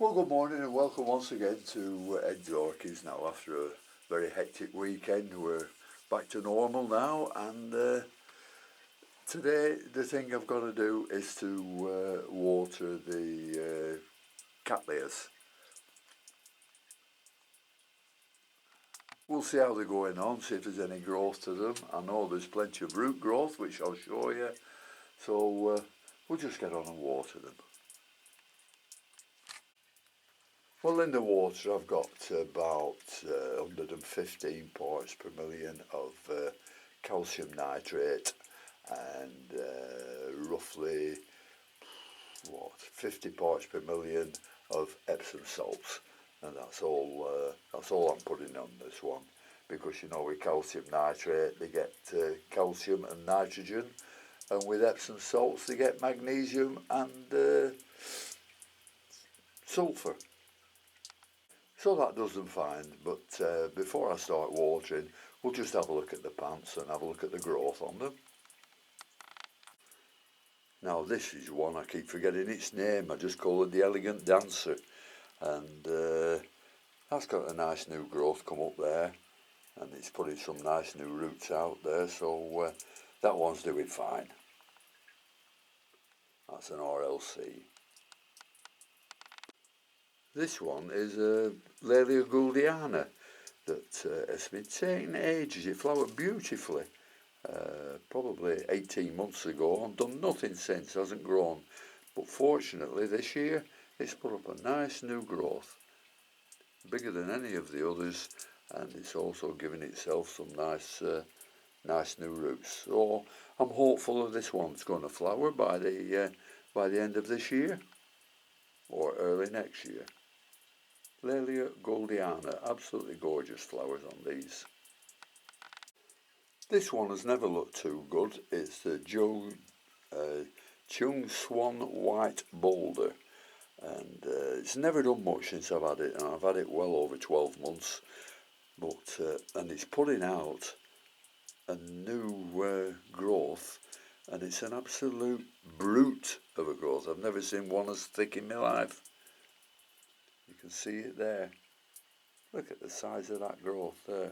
Well, good morning and welcome once again to Ed's Orchids. Now, after a very hectic weekend, we're back to normal now, and today the thing I've got to do is to water the Cattleyas. We'll see how they're going on, see if there's any growth to them. I know there's plenty of root growth, which I'll show you, so we'll just get on and water them. Well, in the water I've got about 115 parts per million of calcium nitrate and roughly 50 parts per million of Epsom salts, and that's all I'm putting on this one, because you know with calcium nitrate they get calcium and nitrogen, and with Epsom salts they get magnesium and sulphur. So that does them fine, but before I start watering, we'll just have a look at the plants and have a look at the growth on them. Now this is one, I keep forgetting its name, I just call it the Elegant Dancer, and that's got a nice new growth come up there, and it's putting some nice new roots out there, so that one's doing fine. That's an RLC. This one is a Laelia Gouldiana that has been taking ages. It flowered beautifully, probably 18 months ago, and done nothing since, hasn't grown. But fortunately this year it's put up a nice new growth, bigger than any of the others, and it's also giving itself some nice new roots. So I'm hopeful that this one's going to flower by the end of this year or early next year. Laelia Gouldiana, absolutely gorgeous flowers on these. This one has never looked too good. It's the Chung Swan White Boulder, and it's never done much since I've had it, and I've had it well over 12 months. But and it's putting out a new growth, and it's an absolute brute of a growth. I've never seen one as thick in my life. You can see it there. Look at the size of that growth there.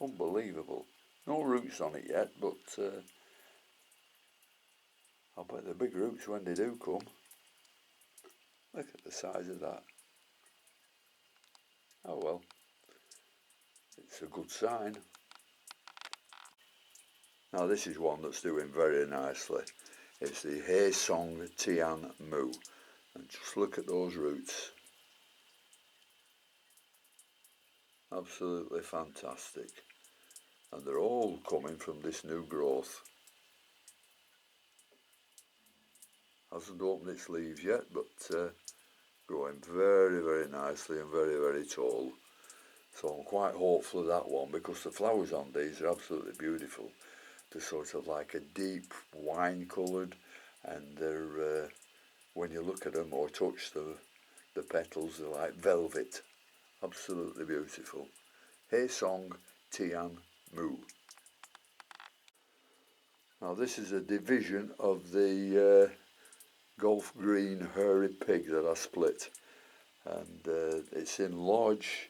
Unbelievable. No roots on it yet, but I'll bet they're big roots when they do come. Look at the size of that. Oh well, it's a good sign. Now this is one that's doing very nicely. It's the Hay Song Tian Mu, and just look at those roots. Absolutely fantastic, and they're all coming from this new growth. Hasn't opened its leaves yet, but growing very, very nicely and very, very tall. So I'm quite hopeful of that one, because the flowers on these are absolutely beautiful. They're sort of like a deep wine coloured, and they're when you look at them or touch the petals, they're like velvet. Absolutely beautiful. Hay Song Tian Mu. Now this is a division of the Golf Green Hairy Pig that I split, and it's in large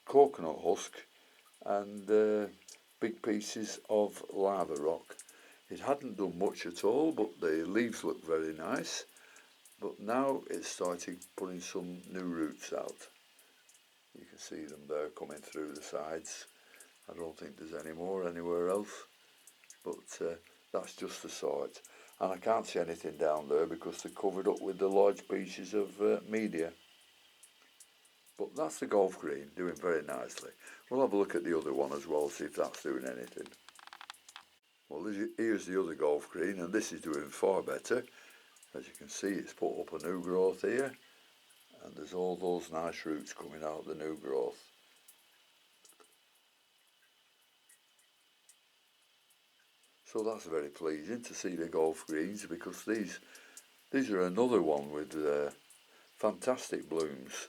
coconut husk and big pieces of lava rock. It hadn't done much at all, but the leaves look very nice, but now it's starting putting some new roots out. You can see them there coming through the sides. I don't think there's any more anywhere else, but that's just the sort. And I can't see anything down there because they're covered up with the large pieces of media. But that's the Golf Green, doing very nicely. We'll have a look at the other one as well, see if that's doing anything. Well, here's the other Golf Green, and this is doing far better. As you can see, it's put up a new growth here, and there's all those nice roots coming out of the new growth. So that's very pleasing to see the Golf Greens, because these are another one with fantastic blooms,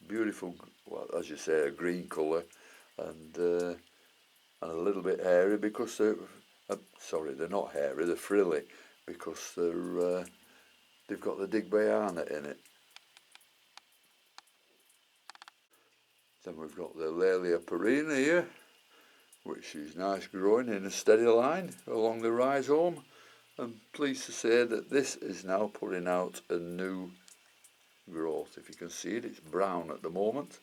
beautiful, well, as you say, a green colour, and a little bit hairy because they're sorry, they're not hairy, they're frilly, because they've got the Digbayana in it. Then we've got the Laelia perina here, which is nice growing in a steady line along the rhizome. I'm pleased to say that this is now putting out a new growth. If you can see it, it's brown at the moment.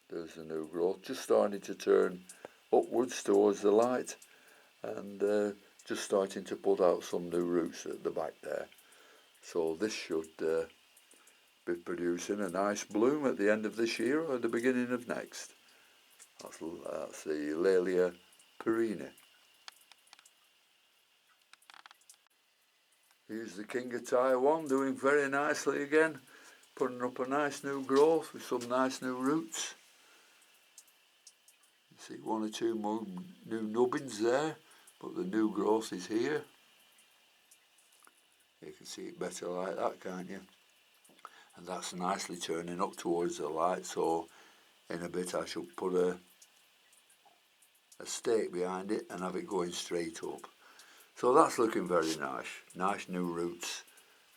There's the new growth, just starting to turn upwards towards the light, and just starting to put out some new roots at the back there. So this should be producing a nice bloom at the end of this year or the beginning of next. That's the Laelia perina. Here's the King of Taiwan doing very nicely again, putting up a nice new growth with some nice new roots. You see one or two more new nubbins there, but the new growth is here. You can see it better like that, can't you? And that's nicely turning up towards the light, so in a bit I shall put a stake behind it and have it going straight up. So that's looking very nice. Nice new roots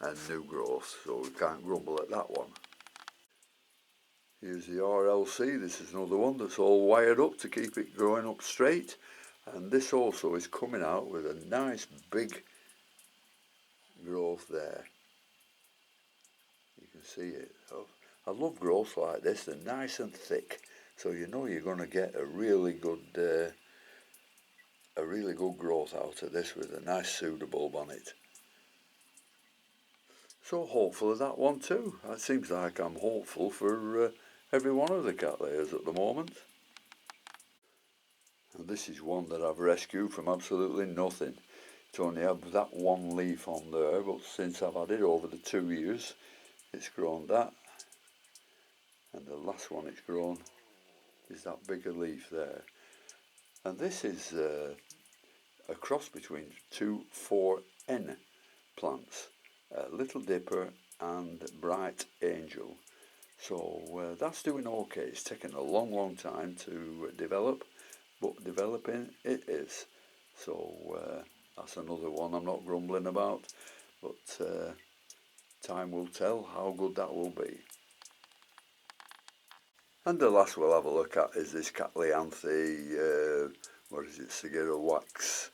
and new growth, so we can't grumble at that one. Here's the RLC. This is another one that's all wired up to keep it growing up straight, and this also is coming out with a nice big growth there. You can see it. I love growths like this. They're nice and thick, so you know you're going to get a really good growth out of this with a nice pseudobulb on it. So hopefully that one too. It seems like I'm hopeful for every one of the Cattleyas at the moment. And this is one that I've rescued from absolutely nothing. It only had that one leaf on there, but since I've had it over the 2 years, it's grown that. And the last one it's grown is that bigger leaf there. And this is a cross between two 4N plants, Little Dipper and Bright Angel. So that's doing okay. It's taken a long time to develop, but developing it is. So that's another one I'm not grumbling about, but time will tell how good that will be. And the last we'll have a look at is this Cattleyas, what is it, cigarette wax.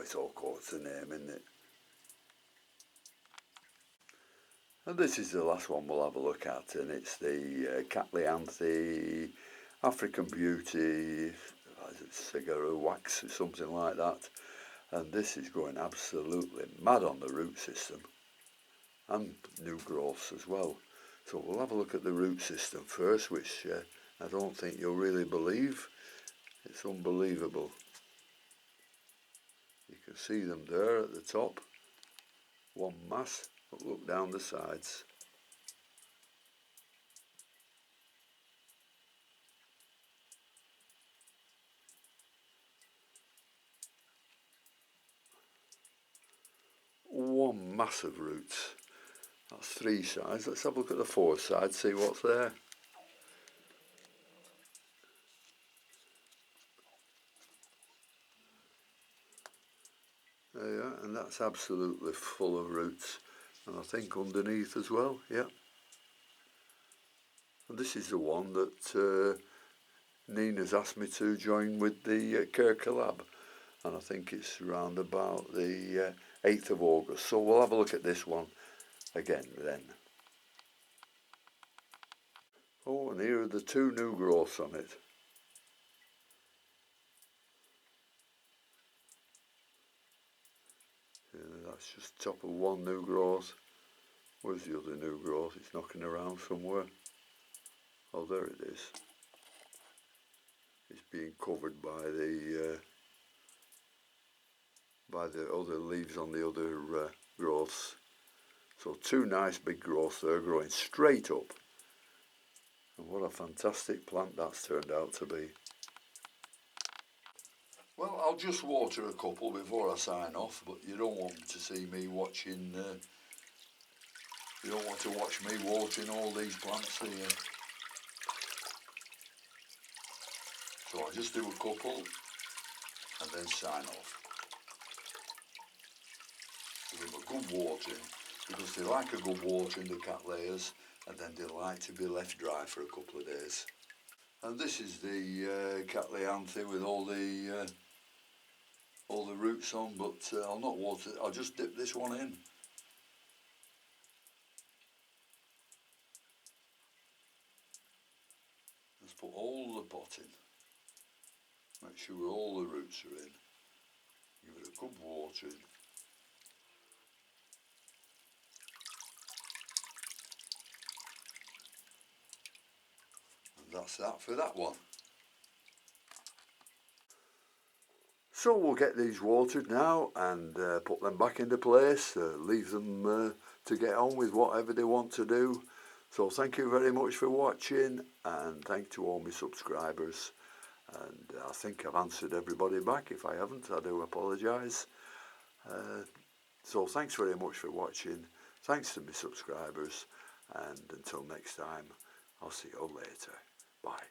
It's all called a name, isn't it? And this is the last one we'll have a look at, and it's the Cattleyas African Beauty, cigarette wax or something like that. And this is going absolutely mad on the root system, and new growths as well. So we'll have a look at the root system first, which I don't think you'll really believe. It's unbelievable. You can see them there at the top, one mass, but look down the sides. One mass of roots. That's 3 sides. Let's have a look at the 4th side, see what's there. There you are, and that's absolutely full of roots. And I think underneath as well, yeah. And this is the one that Nina's asked me to join with the Care Collab. And I think it's around about the 8th of August. So we'll have a look at this one again then. Oh, and here are the 2 new growths on it. That's just top of one new growth. Where's the other new growth? It's knocking around somewhere. Oh, there it is. It's being covered by the other leaves on the other growths. So 2 nice big growths there growing straight up. And what a fantastic plant that's turned out to be. Well, I'll just water a couple before I sign off, but you don't want to see me watching, you don't want to watch me watering all these plants here. So I'll just do a couple and then sign off. Give them a good watering, because they like a good watering, the Cattleyas, and then they like to be left dry for a couple of days. And this is the Cattleyas with all the roots on, but I'll not water it. I'll just dip this one in. Just put all the pot in. Make sure all the roots are in. Give it a good watering. And that's that for that one. So we'll get these watered now and put them back into place, leave them to get on with whatever they want to do. So thank you very much for watching, and thank to all my subscribers. And I think I've answered everybody back. If I haven't, I do apologise. So thanks very much for watching. Thanks to my subscribers, and until next time, I'll see you all later. Bye.